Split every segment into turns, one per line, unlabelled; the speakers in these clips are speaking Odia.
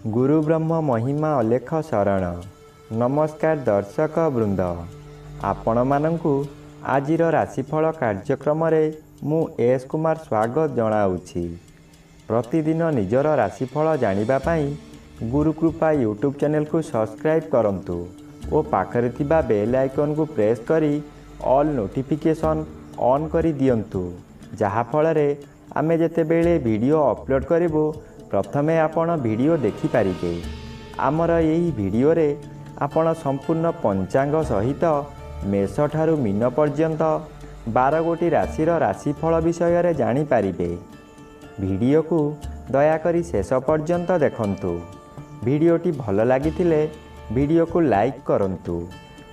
गुरु ब्रह्म महिमा अलेख शरण। नमस्कार दर्शक वृंद, आपण मानंकु आजिर राशिफल कार्यक्रम मु एस कुमार स्वागत जनाऊँगी। प्रतिदिन निजर राशिफल जानिबा पाई गुरुकृपा यूट्यूब चैनल को सब्सक्राइब करंतु और पाखरे थिबा बेल आइकन को प्रेस करी ऑल नोटिफिकेशन ऑन करी दियंतु, जहा फଳରେ आमे जेतेबेले वीडियो अपलोड करिवो प्रथमे आपण वीडियो देखि पारिबे। आमर यही वीडियो रे आपण संपूर्ण पंचांग सहित मेष ठारू मीन पर्यंत 12 गोटी राशिर राशिफल विषय रे जानि पारिबे। वीडियो को दयाकरी शेष पर्यंत देखंतु। वीडियोटी भल लागिथिले वीडियो को लाइक करंतु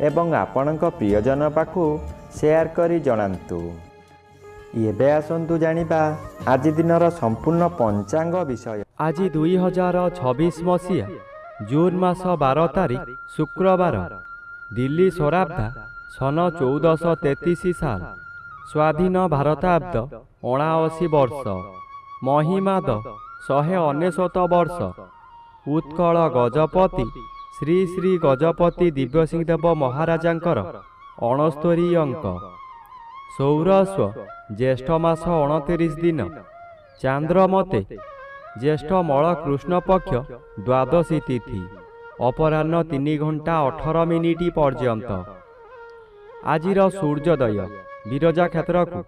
एवं आपणक प्रियजन पाखु शेयर करी जणांतु। एबे आसंतु जानिबा आज दिनर संपूर्ण पंचांग विषय।
आज 2026 मसीहा जून मास 12 तारीख शुक्रवार, दिल्ली शराब्दा सन 1433 साल, स्वाधीन भारताब्द 79 वर्ष, महिमाद 199 वर्ष, उत्कल गजपति श्री श्री गजपति दिव्यसिंह देव महाराजांकर 69 अंक, सौरस्व ज्येष्ठ मास 29 दिन, चांद्रमते ज्येष्ठ मल कृष्ण पक्ष द्वादशी तिथि, अपराह्न 3 घंटा 18 मिनिट पर्यंत। आजिर सूर्योदय विरजा क्षेत्र को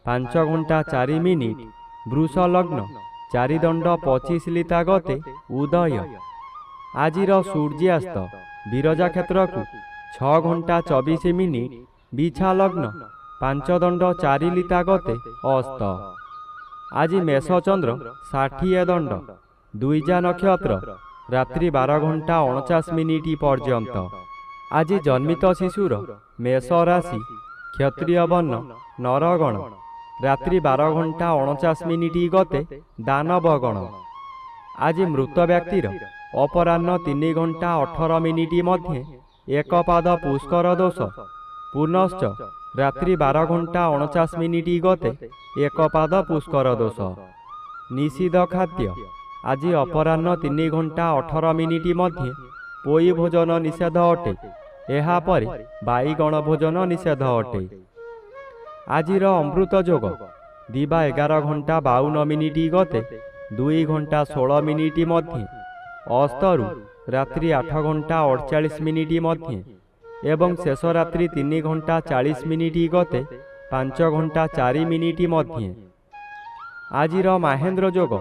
5 घंटा 4 मिनिट, वृष लग्न 4 दंड 25 लिता गते उदय। आजिर सूर्यास्त विरजा क्षेत्र को 6 घंटा 24 मिनिट, बिछा लग्न 5 दंड 4 लिता गते अस्त। आज मेष चंद्र 60 दंड, द्विजा नक्षत्र रात्रि 12 घंटा 49 मिनिट पर्यंत। आज जन्मित शिशुर मेष राशि, क्षत्रिय वर्ण नरगण, रात्रि 12 घंटा 49 मिनिट गते दानवगण। आज मृत व्यक्तिर अपराह्न 3 घंटा 18 मिनिट मध्य एक पाद पुष्कर दोष, पुनश्च रात्रि 12 घंटा 49 मिनिट गते एक पाद पुष्कर दोष। निषिद्ध खाद्य आज अपराह्न 3 घंटा 18 मिनिट मध्य पोई भोजन निषेध अटे, एहा परे बाईगण भोजन निषेध अटे। आजिर अमृत योग दिबा 11 घंटा 52 मिनिट गते 2 घंटा 16 मिनिट मध्य, अस्तरु रात्रि 8 घंटा 48 मिनिट मध्य एवं शेष रात्रि 3 घंटा 40 मिनिट गते 5 घंटा 4 मिनिट मध्य। आजिर महेन्द्र योग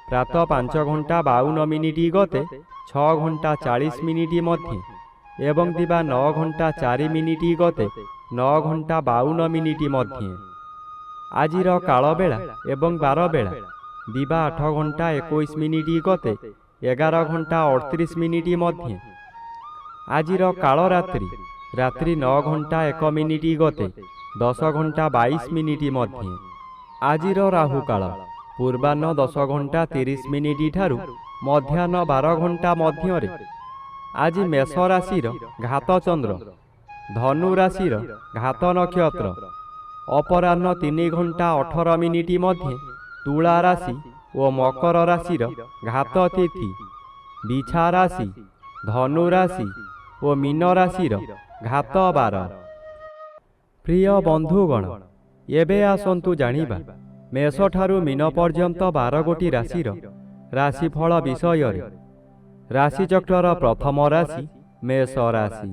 प्रातः 5 घंटा 52 मिनिट गते 6 घंटा 40 मिनिट मध्य एवं दिबा 9 घंटा 4 मिनिट गते 9 घंटा 52 मिनिट मध्य। आजिर काल बेला एवं 12 बेला दिबा 8 घंटा 21 मिनिट गते 11 घंटा 38 मिनिट मध्य। आजिर काल रात्रि रात्रि 9 घंटा 1 मिनिट गते 10 घंटा 22 मिनिट मध्य। आजिर राहु काल पूर्वाह्न 10 घंटा 30 मिनिट ठारू मध्याह्न 12 घंटा मध्य। आज मेष राशिर घात चंद्र, धनु राशिर घात नक्षत्र, अपराह्न 3 घंटा 18 मिनिट मध्य तुला राशि और मकर राशिर घात तिथि, बिछा राशि, धनु राशि और मीन राशिर घात 12। प्रिय बंधुगण, एबे आसंतु जानिबा मेष ठारू मीन पर्यंत 12 गोटी राशिर राशिफल विषय। राशिचक्र प्रथम राशि मेष राशि।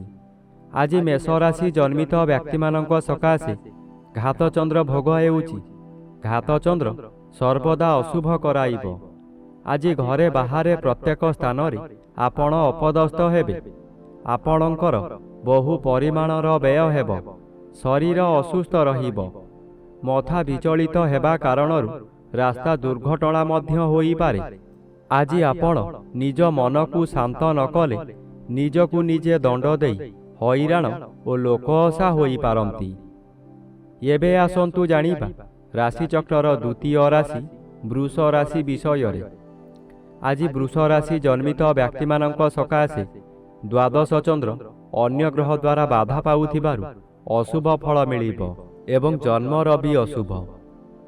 आज मेष राशि जन्मित व्यक्ति मानक सकाशे घात चंद्र भोग हेउछि। घात चंद्र सर्वदा अशुभ कराइब। आज घरे बाहरे प्रत्येक स्थान रे आपण अपदस्थ हेबे। आपणकर बहु परिमाणर व्यय हेब। शरीर असुस्थ रहिब। मथा विचलित हेबा कारणरू रास्ता दुर्घटना मध्य होई पारे। आज आपण निज मन को शांत न कले निजकु निजे दंड देई हैराण और लोकहसा होई पारंती। एबे आसंतु जानिबा राशिचक्र द्वितीय राशि वृष राशि विषय। आज वृष राशि जन्मित व्यक्ति मानक सकाशे द्वादश चंद्र अन्य ग्रह द्वारा बाधा पाउथिबारु अशुभ फल मिलिब एवं जन्म रवि अशुभ।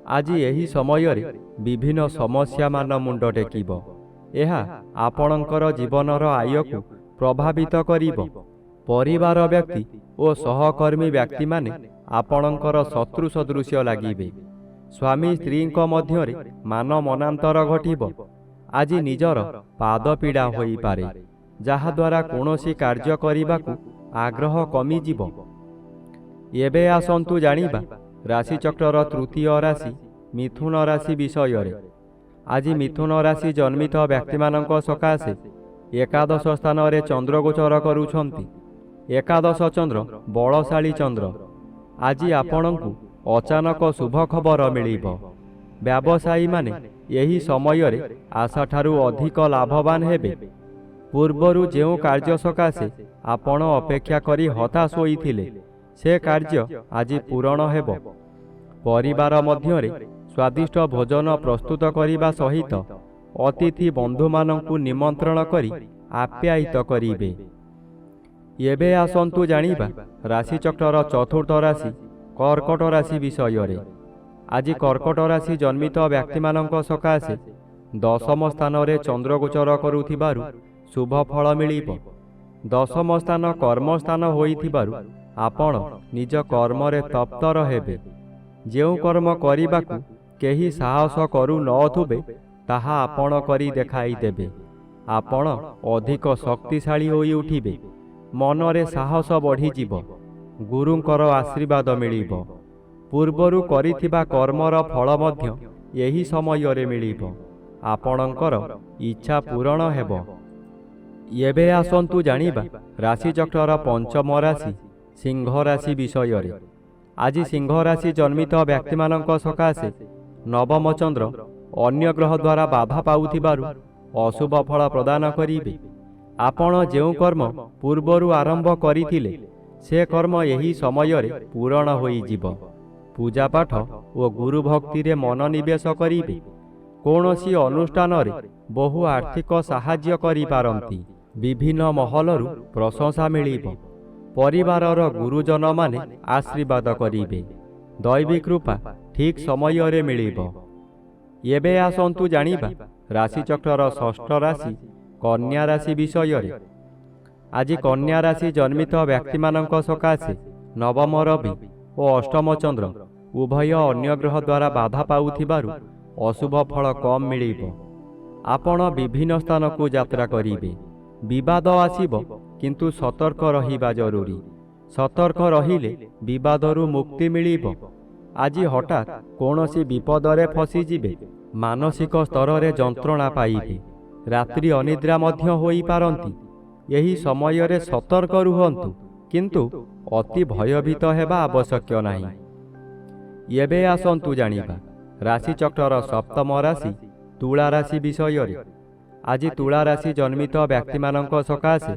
आज यही समय विभिन्न समस्या मान मुंड टेकिब। ଏହା ଆପଣଙ୍କର ଜୀବନର ଆୟକୁ ପ୍ରଭାବିତ କରିବ। ପରିବାର ବ୍ୟକ୍ତି ଓ ସହକର୍ମୀ ବ୍ୟକ୍ତିମାନେ ଆପଣଙ୍କର ଶତ୍ରୁ ସଦୃଶ୍ୟ ଲାଗିବେ। ସ୍ୱାମୀ ସ୍ତ୍ରୀଙ୍କ ମଧ୍ୟରେ ମାନ ମନାନ୍ତର ଘଟିବ। ଆଜି ନିଜର ପାଦ ପୀଡ଼ା ହୋଇପାରେ, ଯାହାଦ୍ୱାରା କୌଣସି କାର୍ଯ୍ୟ କରିବାକୁ ଆଗ୍ରହ କମିଯିବ। ଏବେ ଆସନ୍ତୁ ଜାଣିବା ରାଶିଚକ୍ରର ତୃତୀୟ ରାଶି ମିଥୁନ ରାଶି ବିଷୟରେ। ଆଜି ମିଥୁନ ରାଶି ଜନ୍ମିତ ବ୍ୟକ୍ତିମାନଙ୍କ ସକାଶେ ଏକାଦଶ ସ୍ଥାନରେ ଚନ୍ଦ୍ର ଗୋଚର କରୁଛନ୍ତି। ଏକାଦଶ ଚନ୍ଦ୍ର ବଳଶାଳୀ ଚନ୍ଦ୍ର। ଆଜି ଆପଣଙ୍କୁ ଅଚାନକ ଶୁଭ ଖବର ମିଳିବ। ବ୍ୟବସାୟୀମାନେ ଏହି ସମୟରେ ଆଶାଠାରୁ ଅଧିକ ଲାଭବାନ ହେବେ। ପୂର୍ବରୁ ଯେଉଁ କାର୍ଯ୍ୟ ସକାଶେ ଆପଣ ଅପେକ୍ଷା କରି ହତାଶ ହୋଇଥିଲେ, ସେ କାର୍ଯ୍ୟ ଆଜି ପୂରଣ ହେବ। ପରିବାର ମଧ୍ୟରେ ସ୍ୱାଦିଷ୍ଟ ଭୋଜନ ପ୍ରସ୍ତୁତ କରିବା ସହିତ ଅତିଥି ବନ୍ଧୁମାନଙ୍କୁ ନିମନ୍ତ୍ରଣ କରି ଆପ୍ୟାୟିତ କରିବେ। ଏବେ ଆସନ୍ତୁ ଜାଣିବା ରାଶିଚକ୍ରର ଚତୁର୍ଥ ରାଶି କର୍କଟ ରାଶି ବିଷୟରେ। ଆଜି କର୍କଟ ରାଶି ଜନ୍ମିତ ବ୍ୟକ୍ତିମାନଙ୍କ ସକାଶେ ଦଶମ ସ୍ଥାନରେ ଚନ୍ଦ୍ର ଗୋଚର କରୁଥିବାରୁ ଶୁଭ ଫଳ ମିଳିବ। ଦଶମ ସ୍ଥାନ କର୍ମସ୍ଥାନ ହୋଇଥିବାରୁ ଆପଣ ନିଜ କର୍ମରେ ତତ୍ପର ହେବେ। ଯେଉଁ କର୍ମ କରିବାକୁ କେହି ସାହସ କରୁନଥିବେ, ତାହା ଆପଣ କରି ଦେଖାଇଦେବେ। ଆପଣ ଅଧିକ ଶକ୍ତିଶାଳୀ ହୋଇ ଉଠିବେ। ମନରେ ସାହସ ବଢ଼ିଯିବ। ଗୁରୁଙ୍କର ଆଶୀର୍ବାଦ ମିଳିବ। ପୂର୍ବରୁ କରିଥିବା କର୍ମର ଫଳ ମଧ୍ୟ ଏହି ସମୟରେ ମିଳିବ। ଆପଣଙ୍କର ଇଚ୍ଛା ପୂରଣ ହେବ। ଏବେ ଆସନ୍ତୁ ଜାଣିବା ରାଶିଚକ୍ରର ପଞ୍ଚମ ରାଶି ସିଂହ ରାଶି ବିଷୟରେ। ଆଜି ସିଂହ ରାଶି ଜନ୍ମିତ ବ୍ୟକ୍ତିମାନଙ୍କ ସକାଶେ ନବମ ଚନ୍ଦ୍ର ଅନ୍ୟ ଗ୍ରହ ଦ୍ୱାରା ବାଧା ପାଉଥିବାରୁ ଅଶୁଭ ଫଳ ପ୍ରଦାନ କରିବେ। ଆପଣ ଯେଉଁ କର୍ମ ପୂର୍ବରୁ ଆରମ୍ଭ କରିଥିଲେ, ସେ କର୍ମ ଏହି ସମୟରେ ପୂରଣ ହୋଇଯିବ। ପୂଜାପାଠ ଓ ଗୁରୁ ଭକ୍ତିରେ ମନୋନିବେଶ କରିବେ। କୌଣସି ଅନୁଷ୍ଠାନରେ ବହୁ ଆର୍ଥିକ ସାହାଯ୍ୟ କରିପାରନ୍ତି। ବିଭିନ୍ନ ମହଲରୁ ପ୍ରଶଂସା ମିଳିବ। ପରିବାରର ଗୁରୁଜନମାନେ ଆଶୀର୍ବାଦ କରିବେ। ଦୈବୀ କୃପା ଠିକ୍ ସମୟରେ ମିଳିବ। ଏବେ ଆସନ୍ତୁ ଜାଣିବା ରାଶିଚକ୍ରର ଷଷ୍ଠ ରାଶି କନ୍ୟା ରାଶି ବିଷୟରେ। ଆଜି କନ୍ୟା ରାଶି ଜନ୍ମିତ ବ୍ୟକ୍ତିମାନଙ୍କ ସକାଶେ ନବମ ରବି ଓ ଅଷ୍ଟମ ଚନ୍ଦ୍ର ଉଭୟ ଅନ୍ୟ ଗ୍ରହ ଦ୍ୱାରା ବାଧା ପାଉଥିବାରୁ ଅଶୁଭ ଫଳ କମ୍ ମିଳିବ। ଆପଣ ବିଭିନ୍ନ ସ୍ଥାନକୁ ଯାତ୍ରା କରିବେ। ବିବାଦ ଆସିବ, କିନ୍ତୁ ସତର୍କ ରହିବା ଜରୁରୀ। ସତର୍କ ରହିଲେ ବିବାଦରୁ ମୁକ୍ତି ମିଳିବ। ଆଜି ହଠାତ୍ କୌଣସି ବିପଦରେ ଫସିଯିବେ। ମାନସିକ ସ୍ତରରେ ଯନ୍ତ୍ରଣା ପାଇବେ। ରାତ୍ରି ଅନିଦ୍ରା ମଧ୍ୟ ହୋଇପାରନ୍ତି। ଏହି ସମୟରେ ସତର୍କ ରୁହନ୍ତୁ, କିନ୍ତୁ ଅତି ଭୟଭୀତ ହେବା ଆବଶ୍ୟକ ନାହିଁ। ଏବେ ଆସନ୍ତୁ ଜାଣିବା ରାଶିଚକ୍ରର ସପ୍ତମ ରାଶି ତୁଳା ରାଶି ବିଷୟରେ। ଆଜି ତୁଳା ରାଶି ଜନ୍ମିତ ବ୍ୟକ୍ତିମାନଙ୍କ ସକାଶେ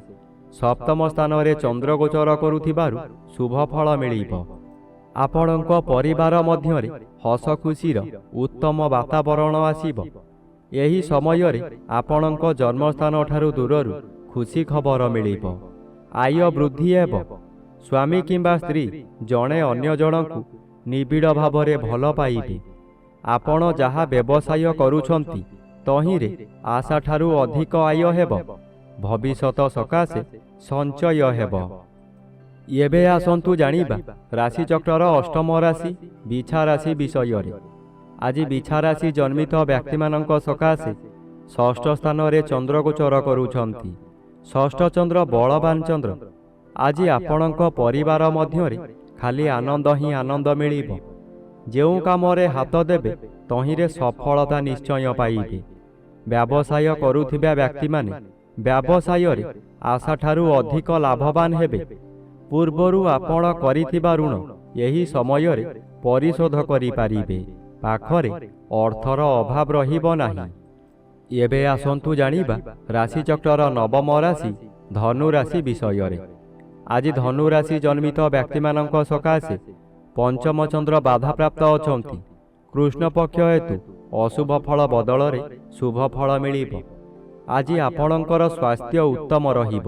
ସପ୍ତମ ସ୍ଥାନରେ ଚନ୍ଦ୍ର ଗୋଚର କରୁଥିବାରୁ ଶୁଭ ଫଳ ମିଳିବ। ଆପଣଙ୍କ ପରିବାର ମଧ୍ୟରେ ହସ ଖୁସିର ଉତ୍ତମ ବାତାବରଣ ଆସିବ। ଏହି ସମୟରେ ଆପଣଙ୍କ ଜନ୍ମସ୍ଥାନଠାରୁ ଦୂରରୁ ଖୁସି ଖବର ମିଳିବ। ଆୟ ବୃଦ୍ଧି ହେବ। ସ୍ୱାମୀ କିମ୍ବା ସ୍ତ୍ରୀ ଜଣେ ଅନ୍ୟ ଜଣଙ୍କୁ ନିବିଡ଼ ଭାବରେ ଭଲ ପାଇବେ। ଆପଣ ଯାହା ବ୍ୟବସାୟ କରୁଛନ୍ତି, ତହିଁରେ ଆଶାଠାରୁ ଅଧିକ ଆୟ ହେବ। ଭବିଷ୍ୟତ ସକାଶେ ସଞ୍ଚୟ ହେବ। ଏବେ ଆସନ୍ତୁ ଜାଣିବା ରାଶିଚକ୍ରର ଅଷ୍ଟମ ରାଶି ବିଛା ରାଶି ବିଷୟରେ। ଆଜି ବିଛା ରାଶି ଜନ୍ମିତ ବ୍ୟକ୍ତିମାନଙ୍କ ସକାଶେ ଷଷ୍ଠ ସ୍ଥାନରେ ଚନ୍ଦ୍ର ଗୋଚର କରୁଛନ୍ତି। ଷଷ୍ଠ ଚନ୍ଦ୍ର ବଳବାନ ଚନ୍ଦ୍ର। ଆଜି ଆପଣଙ୍କ ପରିବାର ମଧ୍ୟରେ ଖାଲି ଆନନ୍ଦ ହିଁ ଆନନ୍ଦ ମିଳିବ। ଯେଉଁ କାମରେ ହାତ ଦେବେ, ତହିଁରେ ସଫଳତା ନିଶ୍ଚୟ ପାଇବେ। ବ୍ୟବସାୟ କରୁଥିବା ବ୍ୟକ୍ତିମାନେ ବ୍ୟବସାୟରେ ଆଶାଠାରୁ ଅଧିକ ଲାଭବାନ ହେବେ। ପୂର୍ବରୁ ଆପଣ କରିଥିବା ଋଣ ଏହି ସମୟରେ ପରିଶୋଧ କରିପାରିବେ। ପାଖରେ ଅର୍ଥର ଅଭାବ ରହିବ ନାହିଁ। ଏବେ ଆସନ୍ତୁ ଜାଣିବା ରାଶିଚକ୍ରର ନବମ ରାଶି ଧନୁ ରାଶି ବିଷୟରେ। ଆଜି ଧନୁ ରାଶି ଜନ୍ମିତ ବ୍ୟକ୍ତିମାନଙ୍କ ସକାଶେ ପଞ୍ଚମ ଚନ୍ଦ୍ର ବାଧାପ୍ରାପ୍ତ ଅଛନ୍ତି। କୃଷ୍ଣପକ୍ଷ ହେତୁ ଅଶୁଭ ଫଳ ବଦଳରେ ଶୁଭ ଫଳ ମିଳିବ। ଆଜି ଆପଣଙ୍କର ସ୍ୱାସ୍ଥ୍ୟ ଉତ୍ତମ ରହିବ।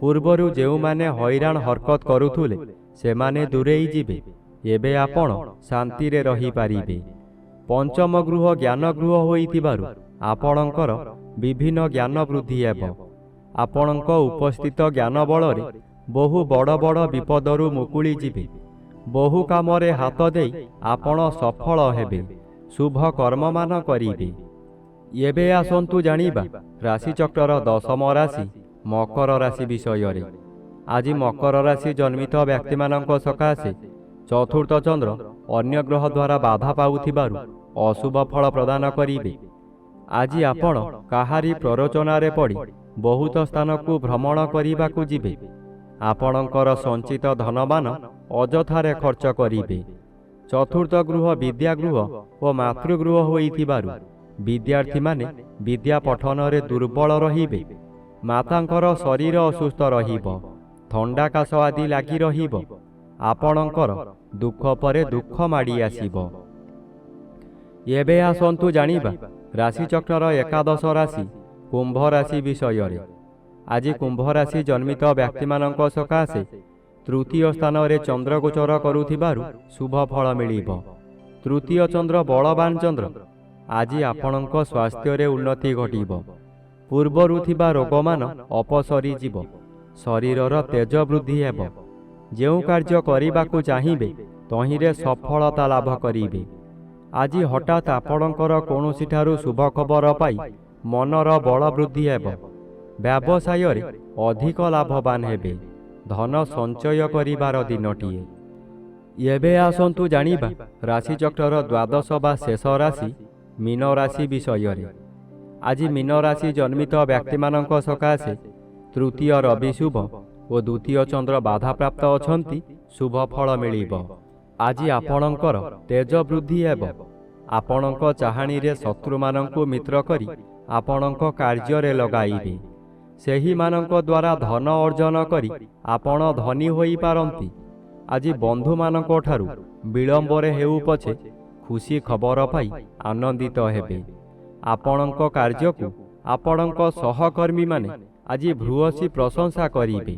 ପୂର୍ବରୁ ଯେଉଁମାନେ ହଇରାଣ ହରକତ କରୁଥିଲେ, ସେମାନେ ଦୂରେଇ ଯିବେ। ଏବେ ଆପଣ ଶାନ୍ତିରେ ରହିପାରିବେ। ପଞ୍ଚମ ଗୃହ ଜ୍ଞାନ ଗୃହ ହୋଇଥିବାରୁ ଆପଣଙ୍କର ବିଭିନ୍ନ ଜ୍ଞାନ ବୃଦ୍ଧି ହେବ। ଆପଣଙ୍କ ଉପସ୍ଥିତ ଜ୍ଞାନ ବଳରେ ବହୁ ବଡ଼ ବଡ଼ ବିପଦରୁ ମୁକୁଳି ଯିବେ। ବହୁ କାମରେ ହାତ ଦେଇ ଆପଣ ସଫଳ ହେବେ, ଶୁଭ କର୍ମମାନ କରିବେ। ଏବେ ଆସନ୍ତୁ ଜାଣିବା ରାଶିଚକ୍ରର ଦଶମ ରାଶି ମକର ରାଶି ବିଷୟରେ। ଆଜି ମକର ରାଶି ଜନ୍ମିତ ବ୍ୟକ୍ତିମାନଙ୍କ ସକାଶେ ଚତୁର୍ଥ ଚନ୍ଦ୍ର ଅନ୍ୟ ଗ୍ରହ ଦ୍ୱାରା ବାଧା ପାଉଥିବାରୁ ଅଶୁଭ ଫଳ ପ୍ରଦାନ କରିବେ। ଆଜି ଆପଣ କାହାରି ପ୍ରରୋଚନାରେ ପଡ଼ି ବହୁତ ସ୍ଥାନକୁ ଭ୍ରମଣ କରିବାକୁ ଯିବେ। ଆପଣଙ୍କର ସଞ୍ଚିତ ଧନମାନ ଅଯଥାରେ ଖର୍ଚ୍ଚ କରିବେ। ଚତୁର୍ଥ ଗୃହ ବିଦ୍ୟାଗୃହ ଓ ମାତୃଗୃହ ହୋଇଥିବାରୁ ବିଦ୍ୟାର୍ଥୀମାନେ ବିଦ୍ୟା ପଠନରେ ଦୁର୍ବଳ ରହିବେ। ମାତାଙ୍କର ଶରୀର ଅସୁସ୍ଥ ରହିବ, ଥଣ୍ଡା କାଶ ଆଦି ଲାଗି ରହିବ। ଆପଣଙ୍କର ଦୁଃଖ ପରେ ଦୁଃଖ ମାଡ଼ି ଆସିବ। ଏବେ ଆସନ୍ତୁ ଜାଣିବା ରାଶିଚକ୍ରର ଏକାଦଶ ରାଶି କୁମ୍ଭ ରାଶି ବିଷୟରେ। ଆଜି କୁମ୍ଭ ରାଶି ଜନ୍ମିତ ବ୍ୟକ୍ତିମାନଙ୍କ ସକାଶେ ତୃତୀୟ ସ୍ଥାନରେ ଚନ୍ଦ୍ର ଗୋଚର କରୁଥିବାରୁ ଶୁଭ ଫଳ ମିଳିବ। ତୃତୀୟ ଚନ୍ଦ୍ର ବଳବାନ ଚନ୍ଦ୍ର। ଆଜି ଆପଣଙ୍କ ସ୍ୱାସ୍ଥ୍ୟରେ ଉନ୍ନତି ଘଟିବ। ପୂର୍ବରୁ ଥିବା ରୋଗମାନ ଅପସରିଯିବ। ଶରୀରର ତେଜ ବୃଦ୍ଧି ହେବ। ଯେଉଁ କାର୍ଯ୍ୟ କରିବାକୁ ଚାହିଁବେ ତହିଁରେ ସଫଳତା ଲାଭ କରିବେ। ଆଜି ହଠାତ୍ ଆପଣଙ୍କର କୌଣସିଠାରୁ ଶୁଭ ଖବର ପାଇ ମନର ବଳ ବୃଦ୍ଧି ହେବ। ବ୍ୟବସାୟରେ ଅଧିକ ଲାଭବାନ ହେବେ। ଧନ ସଞ୍ଚୟ କରିବାର ଦିନଟିଏ। ଏବେ ଆସନ୍ତୁ ଜାଣିବା ରାଶିଚକ୍ରର ଦ୍ୱାଦଶ ବା ଶେଷ ରାଶି ମୀନ ରାଶି ବିଷୟରେ। ଆଜି ମୀନ ରାଶି ଜନ୍ମିତ ବ୍ୟକ୍ତିମାନଙ୍କ ସକାଶେ ତୃତୀୟ ରବି ଶୁଭ ଓ ଦ୍ୱିତୀୟ ଚନ୍ଦ୍ର ବାଧାପ୍ରାପ୍ତ ଅଛନ୍ତି, ଶୁଭ ଫଳ ମିଳିବ। ଆଜି ଆପଣଙ୍କର ତେଜ ବୃଦ୍ଧି ହେବ। ଆପଣଙ୍କ ଚାହାଣୀରେ ଶତ୍ରୁମାନଙ୍କୁ ମିତ୍ର କରି ଆପଣଙ୍କ କାର୍ଯ୍ୟରେ ଲଗାଇବେ। ସେହିମାନଙ୍କ ଦ୍ୱାରା ଧନ ଅର୍ଜନ କରି ଆପଣ ଧନୀ ହୋଇପାରନ୍ତି। ଆଜି ବନ୍ଧୁମାନଙ୍କ ଠାରୁ ବିଳମ୍ବରେ ହେଉ ପଛେ ଖୁସି ଖବର ପାଇ ଆନନ୍ଦିତ ହେବେ। ଆପଣଙ୍କ କାର୍ଯ୍ୟକୁ ଆପଣଙ୍କ ସହକର୍ମୀମାନେ ଆଜି ଭୂୟସୀ ପ୍ରଶଂସା କରିବେ।